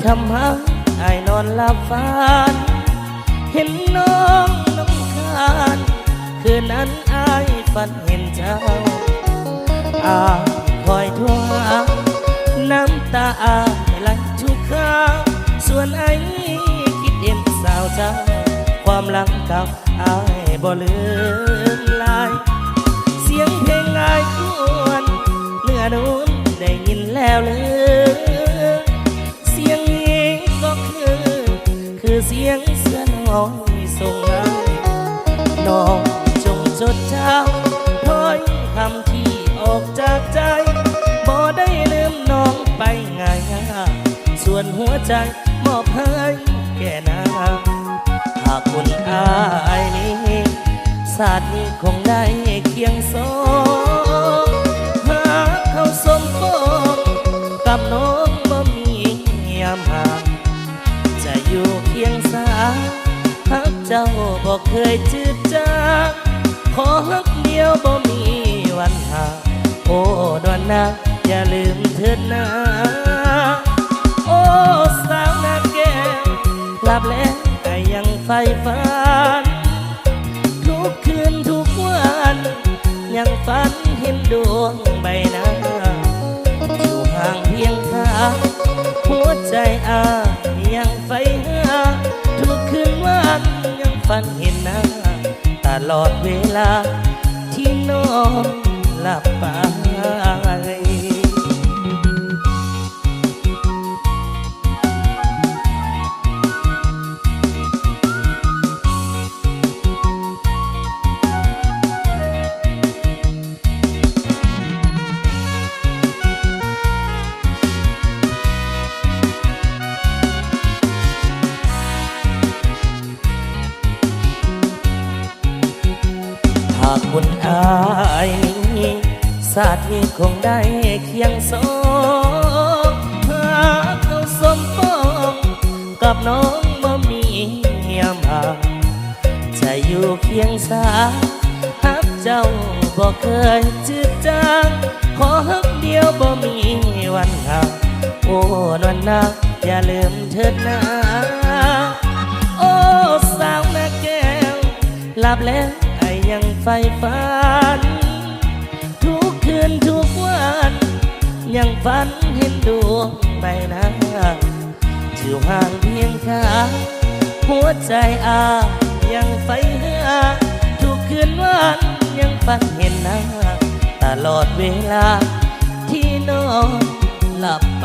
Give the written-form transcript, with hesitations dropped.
ทำให้อายนอนหลับฝันเห็นน้องน้ำคานคืนนั้นอายฝันเห็นเจ้าคอยทวงน้ำตาไหลทุกคราส่วนไอ้คิดเห็นสาวเจ้าความหลังเก่าอายบ่ลืมลายเสียงเพลงอายครวนเนื้อนุ่นได้ยินแล้วเลยเสียงนี้ก็คือเสียงเสื้อน้อยส่งมาน้องจงจดจำถ้อยคำที่ออกจากใจบ่ได้ลืมน้องไปง่ายส่วนหัวใจมอบให้แก่นางหากคุณอายนี้ศาสตร์นี้คงได้เคียงสองหากเขาสมปองกับน้องบ่มียามห่างจะอยู่เคียงสาหักเจ้าบ่เคยจืดจางขอหักเดียวบ่มีวันห่างโอ้ดวนนาอย่าลืมเถิดนะโอ้สาวนาแก้วหลับแล้วแต่ยังใฝ่ฝันทุกคืนทุกวันยังฝันเห็นดวงใบหน้าอยู่ห่างเพียงข้างหัวใจยังใฝ่หาทุกคืนวันยังฝันเห็นหน้าตลอดเวลาที่นอนหลับไปหากคุณอายนี้ศาสตร์นี้คงได้เคียงสองหากเขาสมปองกับน้องบ่มียามห่างจะอยู่เคียงสาหักเจ้าบ่เคยจืดจางขอหักเดียวบ่มีวันห่างโอ้นวลนาอย่าลืมเถิดนะโอ้สาวนาแก้วหลับแล้วยังใฝ่ฝันทุกคืนทุกวันยังฝันเห็นดวงใบหน้าอยู่ห่างเพียงข้างหัวใจยังใฝ่หาทุกคืนวันยังฝันเห็นหน้าตลอดเวลาที่นอนหลับไป